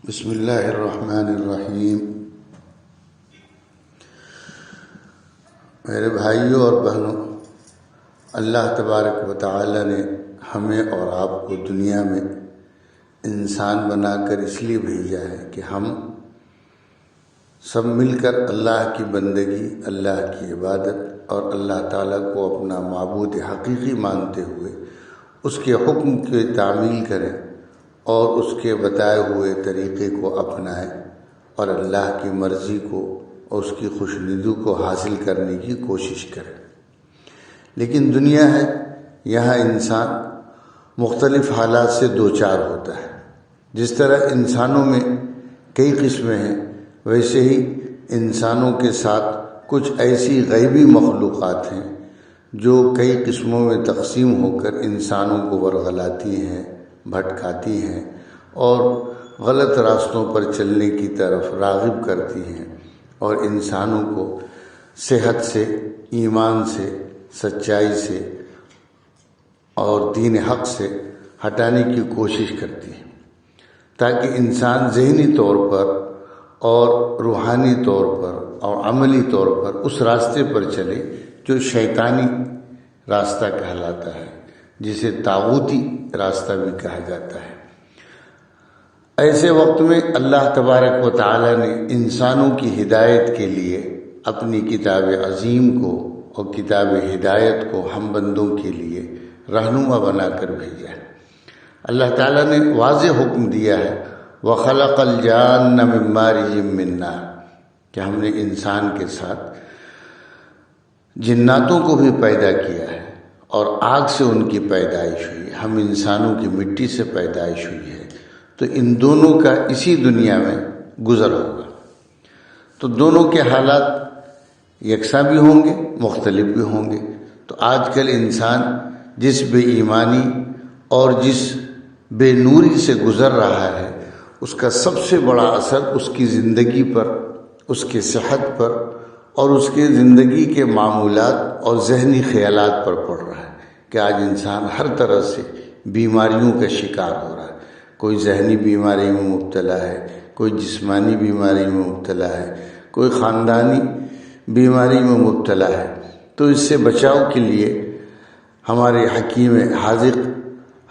بسم اللہ الرحمن الرحیم۔ میرے بھائیوں اور بہنوں، اللہ تبارک و تعالی نے ہمیں اور آپ کو دنیا میں انسان بنا کر اس لیے بھیجا ہے کہ ہم سب مل کر اللہ کی بندگی، اللہ کی عبادت اور اللہ تعالیٰ کو اپنا معبود حقیقی مانتے ہوئے اس کے حکم کی تعمیل کریں اور اس کے بتائے ہوئے طریقے کو اپنائیں اور اللہ کی مرضی کو اور اس کی خوشنودی کو حاصل کرنے کی کوشش کریں۔ لیکن دنیا ہے، یہاں انسان مختلف حالات سے دوچار ہوتا ہے۔ جس طرح انسانوں میں کئی قسمیں ہیں، ویسے ہی انسانوں کے ساتھ کچھ ایسی غیبی مخلوقات ہیں جو کئی قسموں میں تقسیم ہو کر انسانوں کو ورغلاتی ہیں، بھٹکاتی ہیں اور غلط راستوں پر چلنے کی طرف راغب کرتی ہیں اور انسانوں کو صحت سے، ایمان سے، سچائی سے اور دین حق سے ہٹانے کی کوشش کرتی ہیں، تاکہ انسان ذہنی طور پر اور روحانی طور پر اور عملی طور پر اس راستے پر چلے جو شیطانی راستہ کہلاتا ہے، جسے طاغوتی راستہ بھی کہا جاتا ہے۔ ایسے وقت میں اللہ تبارک و تعالی نے انسانوں کی ہدایت کے لیے اپنی کتاب عظیم کو اور کتاب ہدایت کو ہم بندوں کے لیے رہنما بنا کر بھیجا ہے۔ اللہ تعالیٰ نے واضح حکم دیا ہے وَخَلَقَ الْجَانَّ مِن مَّارِجٍ مِّن نَّارٍ، کہ ہم نے انسان کے ساتھ جناتوں کو بھی پیدا کیا ہے اور آگ سے ان کی پیدائش ہوئی ہے۔ ہم انسانوں کی مٹی سے پیدائش ہوئی ہے، تو ان دونوں کا اسی دنیا میں گزر ہوگا۔ تو دونوں کے حالات یکساں بھی ہوں گے، مختلف بھی ہوں گے۔ تو آج کل انسان جس بے ایمانی اور جس بے نوری سے گزر رہا ہے، اس کا سب سے بڑا اثر اس کی زندگی پر، اس کے صحت پر اور اس کے زندگی کے معمولات اور ذہنی خیالات پر پڑ رہا ہے کہ آج انسان ہر طرح سے بیماریوں کا شکار ہو رہا ہے۔ کوئی ذہنی بیماری میں مبتلا ہے، کوئی جسمانی بیماری میں مبتلا ہے، کوئی خاندانی بیماری میں مبتلا ہے۔ تو اس سے بچاؤ کے لیے ہمارے حکیم حاذق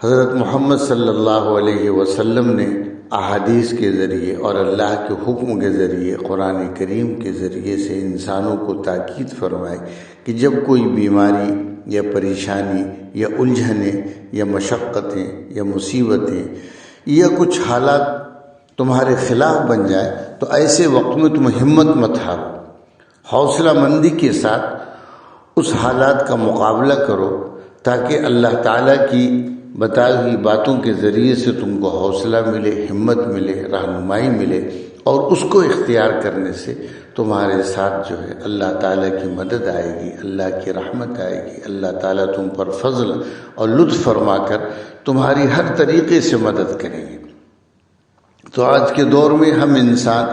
حضرت محمد صلی اللہ علیہ وسلم نے احادیث کے ذریعے اور اللہ کے حکم کے ذریعے، قرآن کریم کے ذریعے سے انسانوں کو تاکید فرمائے کہ جب کوئی بیماری یا پریشانی یا الجھنیں یا مشقتیں یا مصیبتیں یا کچھ حالات تمہارے خلاف بن جائے تو ایسے وقت میں تم ہمت مت ہارو، حوصلہ مندی کے ساتھ اس حالات کا مقابلہ کرو، تاکہ اللہ تعالیٰ کی بتائی ہوئی باتوں کے ذریعے سے تم کو حوصلہ ملے، ہمت ملے، رہنمائی ملے، اور اس کو اختیار کرنے سے تمہارے ساتھ جو ہے اللہ تعالیٰ کی مدد آئے گی، اللہ کی رحمت آئے گی، اللہ تعالیٰ تم پر فضل اور لطف فرما کر تمہاری ہر طریقے سے مدد کریں گے۔ تو آج کے دور میں ہم انسان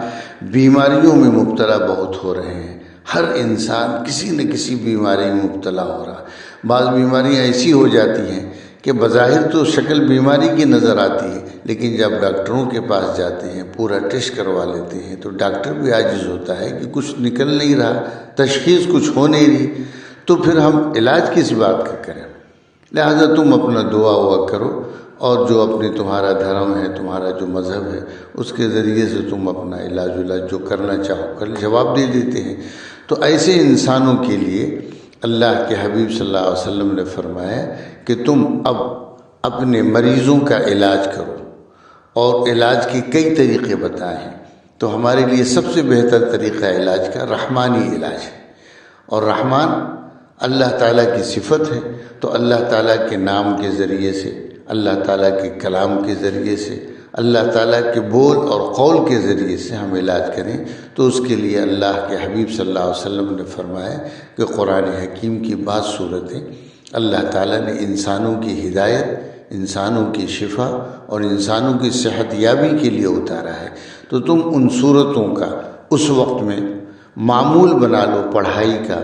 بیماریوں میں مبتلا بہت ہو رہے ہیں۔ ہر انسان کسی نہ کسی بیماری میں مبتلا ہو رہا ہے۔ بعض بیماریاں ایسی ہو جاتی ہیں کہ بظاہر تو شکل بیماری کی نظر آتی ہے، لیکن جب ڈاکٹروں کے پاس جاتے ہیں، پورا ٹیسٹ کروا لیتے ہیں، تو ڈاکٹر بھی عاجز ہوتا ہے کہ کچھ نکل نہیں رہا، تشخیص کچھ ہو نہیں رہی، تو پھر ہم علاج کس بات کا کریں؟ لہذا تم اپنا دعا ہوا کرو، اور جو اپنے تمہارا دھرم ہے، تمہارا جو مذہب ہے، اس کے ذریعے سے تم اپنا علاج جو کرنا چاہو کر جواب دے دیتے ہیں۔ تو ایسے انسانوں کے لیے اللہ کے حبیب صلی اللہ علیہ وسلم نے فرمایا کہ تم اب اپنے مریضوں کا علاج کرو، اور علاج کے کئی طریقے بتائے ہیں۔ تو ہمارے لیے سب سے بہتر طریقہ علاج کا رحمانی علاج ہے، اور رحمان اللہ تعالیٰ کی صفت ہے۔ تو اللہ تعالیٰ کے نام کے ذریعے سے، اللہ تعالیٰ کے کلام کے ذریعے سے، اللہ تعالیٰ کے بول اور قول کے ذریعے سے ہم علاج کریں۔ تو اس کے لیے اللہ کے حبیب صلی اللہ علیہ وسلم نے فرمایا کہ قرآن حکیم کی بعض صورتیں اللہ تعالیٰ نے انسانوں کی ہدایت، انسانوں کی شفا اور انسانوں کی صحت یابی کے لیے اتارا ہے۔ تو تم ان صورتوں کا اس وقت میں معمول بنا لو پڑھائی کا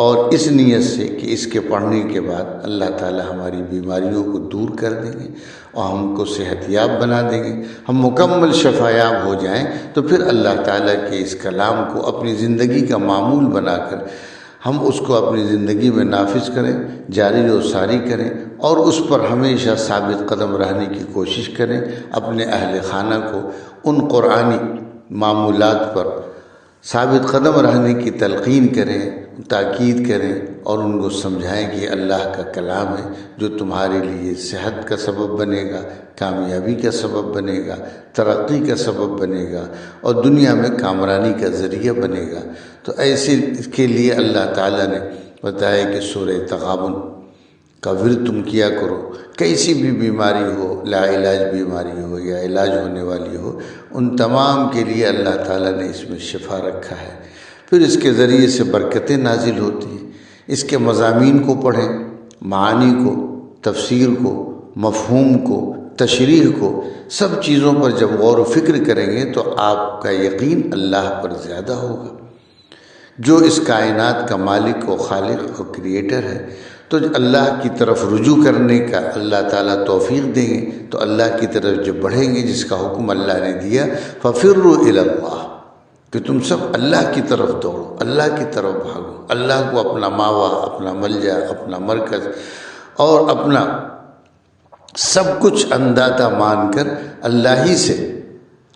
اور اس نیت سے کہ اس کے پڑھنے کے بعد اللہ تعالی ہماری بیماریوں کو دور کر دیں گے اور ہم کو صحت یاب بنا دیں گے، ہم مکمل شفا یاب ہو جائیں، تو پھر اللہ تعالیٰ کے اس کلام کو اپنی زندگی کا معمول بنا کر ہم اس کو اپنی زندگی میں نافذ کریں، جاری و ساری کریں، اور اس پر ہمیشہ ثابت قدم رہنے کی کوشش کریں، اپنے اہل خانہ کو ان قرآنی معمولات پر ثابت قدم رہنے کی تلقین کریں، تاکید کریں، اور ان کو سمجھائیں کہ یہ اللہ کا کلام ہے جو تمہارے لیے صحت کا سبب بنے گا، کامیابی کا سبب بنے گا، ترقی کا سبب بنے گا، اور دنیا میں کامرانی کا ذریعہ بنے گا۔ تو ایسے کے لیے اللہ تعالیٰ نے بتایا کہ سورہ تغابن کا ورد تم کیا کرو، کیسی بھی بیماری ہو، لا علاج بیماری ہو یا علاج ہونے والی ہو، ان تمام کے لیے اللہ تعالیٰ نے اس میں شفا رکھا ہے۔ پھر اس کے ذریعے سے برکتیں نازل ہوتی ہیں۔ اس کے مضامین کو پڑھیں، معانی کو، تفسیر کو، مفہوم کو، تشریح کو، سب چیزوں پر جب غور و فکر کریں گے تو آپ کا یقین اللہ پر زیادہ ہوگا، جو اس کائنات کا مالک و خالق و کریٹر ہے۔ تو اللہ کی طرف رجوع کرنے کا اللہ تعالیٰ توفیق دیں گے، تو اللہ کی طرف جب بڑھیں گے، جس کا حکم اللہ نے دیا، فَفِرُّوا إِلَى اللَّهِ، کہ تم سب اللہ کی طرف دوڑو، اللہ کی طرف بھاگو، اللہ کو اپنا ماوا، اپنا ملجا، اپنا مرکز اور اپنا سب کچھ انداتا مان کر اللہ ہی سے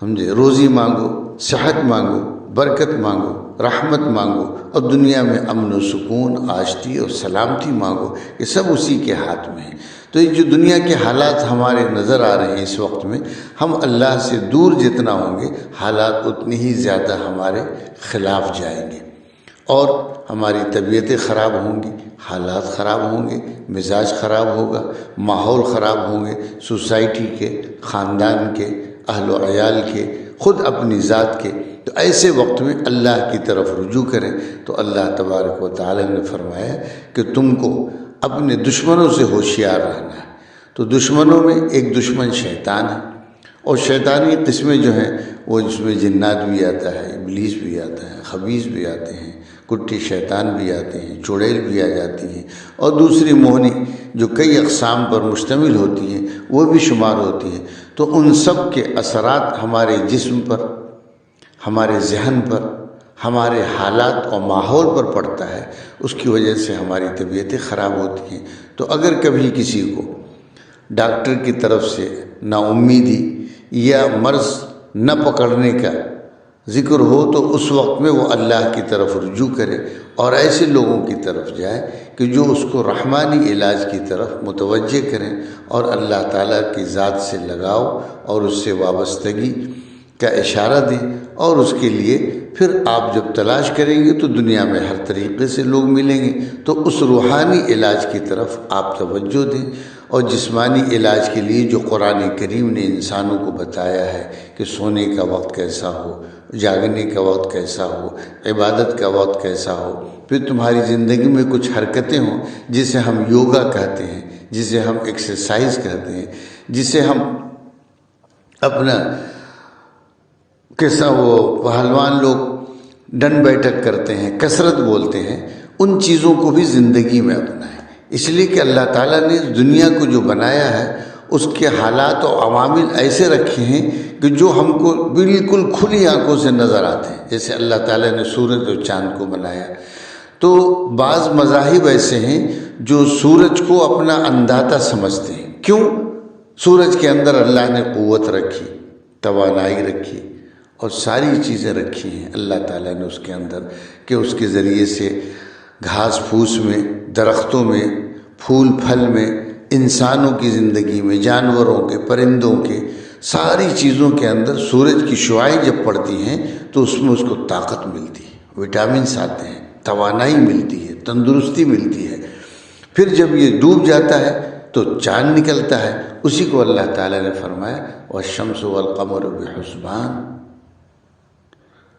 سمجھے روزی مانگو، صحت مانگو، برکت مانگو، رحمت مانگو، اور دنیا میں امن و سکون، آشتی اور سلامتی مانگو، یہ سب اسی کے ہاتھ میں ہے۔ تو یہ جو دنیا کے حالات ہمارے نظر آ رہے ہیں اس وقت میں، ہم اللہ سے دور جتنا ہوں گے، حالات اتنی ہی زیادہ ہمارے خلاف جائیں گے، اور ہماری طبیعتیں خراب ہوں گی، حالات خراب ہوں گے، مزاج خراب ہوگا، ماحول خراب ہوں گے، سوسائٹی کے، خاندان کے، اہل و عیال کے، خود اپنی ذات کے۔ تو ایسے وقت میں اللہ کی طرف رجوع کریں۔ تو اللہ تبارک و تعالی نے فرمایا کہ تم کو اپنے دشمنوں سے ہوشیار رہنا ہے۔ تو دشمنوں میں ایک دشمن شیطان ہے، اور شیطانی قسمیں جو ہیں وہ جس میں جنات بھی آتا ہے، ابلیس بھی آتا ہے، خبیث بھی آتے ہیں، کٹی شیطان بھی آتے ہیں، چڑیل بھی آ جاتی ہیں، اور دوسری موہنی جو کئی اقسام پر مشتمل ہوتی ہیں وہ بھی شمار ہوتی ہیں۔ تو ان سب کے اثرات ہمارے جسم پر، ہمارے ذہن پر، ہمارے حالات اور ماحول پر پڑتا ہے، اس کی وجہ سے ہماری طبیعتیں خراب ہوتی ہیں۔ تو اگر کبھی کسی کو ڈاکٹر کی طرف سے نا امیدی یا مرض نہ پکڑنے کا ذکر ہو، تو اس وقت میں وہ اللہ کی طرف رجوع کرے، اور ایسے لوگوں کی طرف جائے کہ جو اس کو رحمانی علاج کی طرف متوجہ کریں، اور اللہ تعالیٰ کی ذات سے لگاؤ اور اس سے وابستگی کا اشارہ دیں، اور اس کے لیے پھر آپ جب تلاش کریں گے تو دنیا میں ہر طریقے سے لوگ ملیں گے، تو اس روحانی علاج کی طرف آپ توجہ دیں۔ اور جسمانی علاج کے لیے جو قرآن کریم نے انسانوں کو بتایا ہے کہ سونے کا وقت کیسا ہو، جاگنے کا وقت کیسا ہو، عبادت کا وقت کیسا ہو، پھر تمہاری زندگی میں کچھ حرکتیں ہوں جسے ہم یوگا کہتے ہیں، جسے ہم ایکسرسائز کہتے ہیں، جسے ہم اپنا کیسا وہ پہلوان لوگ ڈنڈ بیٹھک کرتے ہیں، کثرت بولتے ہیں، ان چیزوں کو بھی زندگی میں اپنائیں۔ اس لیے کہ اللہ تعالیٰ نے دنیا کو جو بنایا ہے اس کے حالات و عوامل ایسے رکھے ہیں کہ جو ہم کو بالکل کھلی آنکھوں سے نظر آتے ہیں۔ جیسے اللہ تعالیٰ نے سورج اور چاند کو بنایا، تو بعض مذاہب ایسے ہیں جو سورج کو اپنا انداتا سمجھتے ہیں۔ کیوں؟ سورج کے اندر اللہ نے قوت رکھی، توانائی رکھی، اور ساری چیزیں رکھی ہیں اللہ تعالیٰ نے اس کے اندر، کہ اس کے ذریعے سے گھاس پھوس میں، درختوں میں، پھول پھل میں، انسانوں کی زندگی میں، جانوروں کے، پرندوں کے، ساری چیزوں کے اندر سورج کی شعاعیں جب پڑتی ہیں تو اس میں اس کو طاقت ملتی ہے، وٹامنس آتے ہیں، توانائی ملتی ہے، تندرستی ملتی ہے۔ پھر جب یہ ڈوب جاتا ہے تو چاند نکلتا ہے، اسی کو اللہ تعالیٰ نے فرمایا وَالشَّمْسُ وَالْقَمَرُ بِحُسْبَانٍ،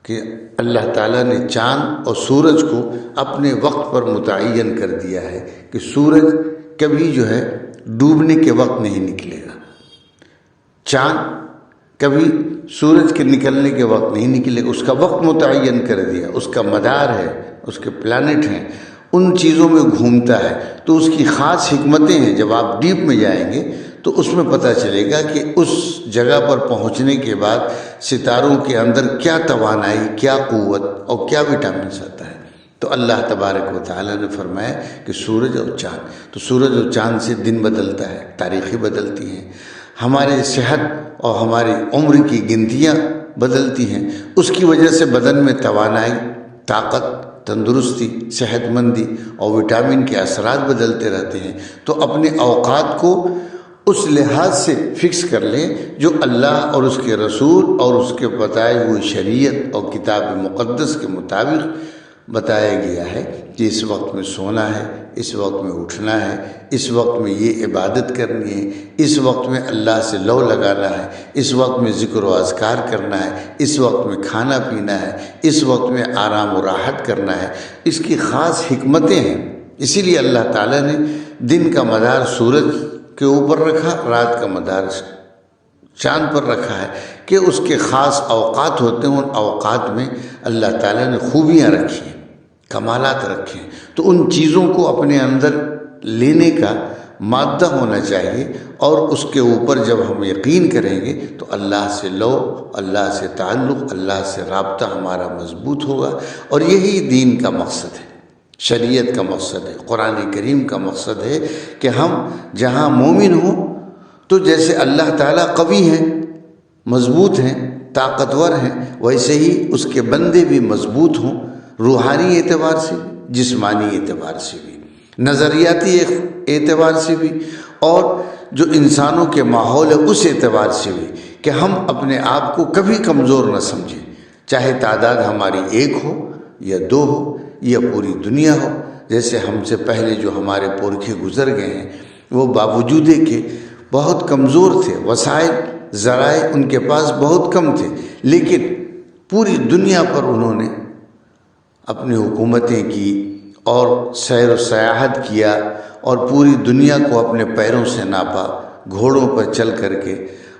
کہ اللہ تعالیٰ نے چاند اور سورج کو اپنے وقت پر متعین کر دیا ہے کہ سورج کبھی جو ہے ڈوبنے کے وقت نہیں نکلے گا، چاند کبھی سورج کے نکلنے کے وقت نہیں نکلے گا، اس کا وقت متعین کر دیا، اس کا مدار ہے، اس کے پلانٹ ہیں، ان چیزوں میں گھومتا ہے تو اس کی خاص حکمتیں ہیں. جب آپ ڈیپ میں جائیں گے تو اس میں پتہ چلے گا کہ اس جگہ پر پہنچنے کے بعد ستاروں کے اندر کیا توانائی، کیا قوت اور کیا وٹامنس آتا ہے. تو اللہ تبارک و تعالیٰ نے فرمایا کہ سورج اور چاند، تو سورج اور چاند سے دن بدلتا ہے، تاریخیں بدلتی ہیں، ہمارے صحت اور ہماری عمر کی گنتیاں بدلتی ہیں. اس کی وجہ سے بدن میں توانائی، طاقت، تندرستی، صحت مندی اور وٹامن کے اثرات بدلتے رہتے ہیں. تو اپنے اوقات کو اس لحاظ سے فکس کر لیں جو اللہ اور اس کے رسول اور اس کے بتائے ہوئے شریعت اور کتاب مقدس کے مطابق بتایا گیا ہے کہ اس وقت میں سونا ہے، اس وقت میں اٹھنا ہے، اس وقت میں یہ عبادت کرنی ہے، اس وقت میں اللہ سے لو لگانا ہے، اس وقت میں ذکر و اذکار کرنا ہے، اس وقت میں کھانا پینا ہے، اس وقت میں آرام و راحت کرنا ہے. اس کی خاص حکمتیں ہیں. اسی لیے اللہ تعالیٰ نے دن کا مدار سورج کے اوپر رکھا، رات کا مدار چاند پر رکھا ہے کہ اس کے خاص اوقات ہوتے ہیں. ان اوقات میں اللہ تعالیٰ نے خوبیاں رکھی ہیں، کمالات رکھے ہیں. تو ان چیزوں کو اپنے اندر لینے کا مادہ ہونا چاہیے، اور اس کے اوپر جب ہم یقین کریں گے تو اللہ سے لو، اللہ سے تعلق، اللہ سے رابطہ ہمارا مضبوط ہوگا. اور یہی دین کا مقصد ہے، شریعت کا مقصد ہے، قرآن کریم کا مقصد ہے کہ ہم جہاں مومن ہوں تو جیسے اللہ تعالیٰ قوی ہیں، مضبوط ہیں، طاقتور ہیں، ویسے ہی اس کے بندے بھی مضبوط ہوں، روحانی اعتبار سے بھی، جسمانی اعتبار سے بھی، نظریاتی اعتبار سے بھی، اور جو انسانوں کے ماحول ہے اس اعتبار سے بھی، کہ ہم اپنے آپ کو کبھی کمزور نہ سمجھیں، چاہے تعداد ہماری ایک ہو یا دو ہو یا پوری دنیا ہو. جیسے ہم سے پہلے جو ہمارے پورکھے گزر گئے ہیں وہ باوجود کہ بہت کمزور تھے، وسائل ذرائع ان کے پاس بہت کم تھے، لیکن پوری دنیا پر انہوں نے اپنی حکومتیں کی اور سیر و سیاحت کیا، اور پوری دنیا کو اپنے پیروں سے ناپا، گھوڑوں پر چل کر کے،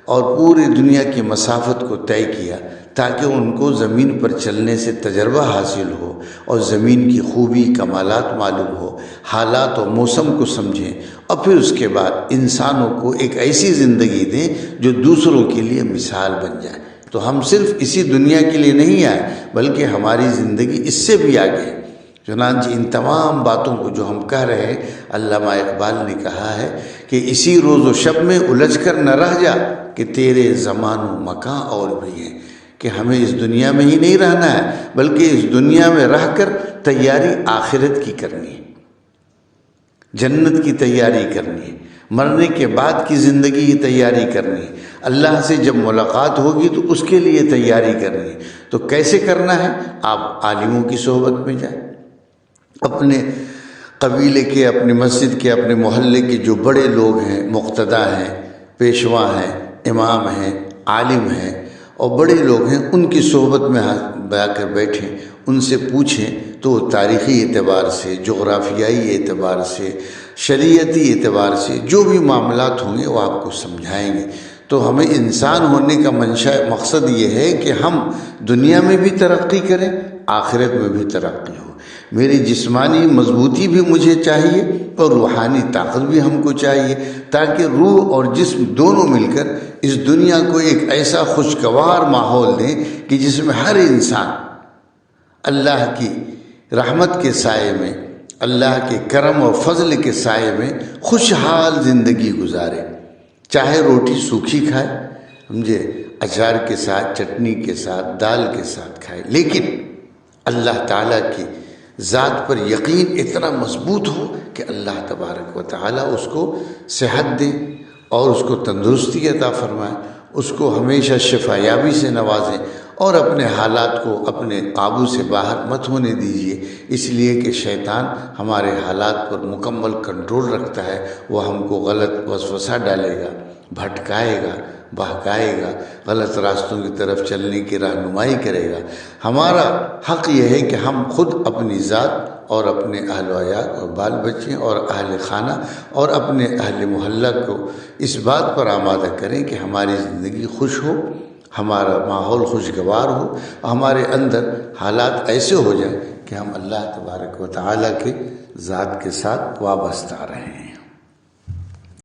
اور پوری دنیا کی مسافت کو طے کیا تاکہ ان کو زمین پر چلنے سے تجربہ حاصل ہو اور زمین کی خوبی، کمالات معلوم ہو، حالات و موسم کو سمجھیں، اور پھر اس کے بعد انسانوں کو ایک ایسی زندگی دیں جو دوسروں کے لیے مثال بن جائے. تو ہم صرف اسی دنیا کے لیے نہیں آئے بلکہ ہماری زندگی اس سے بھی آگے ہے. چنانچہ ان تمام باتوں کو جو ہم کہہ رہے ہیں، علامہ اقبال نے کہا ہے کہ اسی روز و شب میں الجھ کر نہ رہ جا کہ تیرے زمان و مکان اور بھی ہے، کہ ہمیں اس دنیا میں ہی نہیں رہنا ہے بلکہ اس دنیا میں رہ کر تیاری آخرت کی کرنی ہے، جنت کی تیاری کرنی ہے، مرنے کے بعد کی زندگی کی تیاری کرنی ہے، اللہ سے جب ملاقات ہوگی تو اس کے لیے تیاری کرنی ہے. تو کیسے کرنا ہے؟ آپ عالموں کی صحبت میں جائیں، اپنے قبیلے کے، اپنی مسجد کے، اپنے محلے کے جو بڑے لوگ ہیں، مقتدی ہیں، پیشوا ہیں، امام ہیں، عالم ہیں اور بڑے لوگ ہیں، ان کی صحبت میں جا کر بیٹھیں، ان سے پوچھیں تو تاریخی اعتبار سے، جغرافیائی اعتبار سے، شریعتی اعتبار سے جو بھی معاملات ہوں گے وہ آپ کو سمجھائیں گے. تو ہمیں انسان ہونے کا مقصد یہ ہے کہ ہم دنیا میں بھی ترقی کریں، آخرت میں بھی ترقی ہو. میری جسمانی مضبوطی بھی مجھے چاہیے اور روحانی طاقت بھی ہم کو چاہیے، تاکہ روح اور جسم دونوں مل کر اس دنیا کو ایک ایسا خوشگوار ماحول دیں کہ جس میں ہر انسان اللہ کی رحمت کے سائے میں، اللہ کے کرم اور فضل کے سائے میں خوشحال زندگی گزارے. چاہے روٹی سوکھی کھائے، سمجھے، اچار کے ساتھ، چٹنی کے ساتھ، دال کے ساتھ کھائے، لیکن اللہ تعالیٰ کی ذات پر یقین اتنا مضبوط ہو کہ اللہ تبارک و تعالیٰ اس کو صحت دے اور اس کو تندرستی عطا فرمائے، اس کو ہمیشہ شفا یابی سے نوازیں، اور اپنے حالات کو اپنے قابو سے باہر مت ہونے دیجیے، اس لیے کہ شیطان ہمارے حالات پر مکمل کنٹرول رکھتا ہے. وہ ہم کو غلط وسوسہ ڈالے گا، بھٹکائے گا، بہکائے گا، غلط راستوں کی طرف چلنے کی رہنمائی کرے گا. ہمارا حق یہ ہے کہ ہم خود اپنی ذات اور اپنے اہل و عیال اور بال بچے اور اہل خانہ اور اپنے اہل محلہ کو اس بات پر آمادہ کریں کہ ہماری زندگی خوش ہو، ہمارا ماحول خوشگوار ہو، ہمارے اندر حالات ایسے ہو جائیں کہ کہ ہم اللہ تبارک و تعالیٰ کے ذات کے ساتھ وابستہ رہیں۔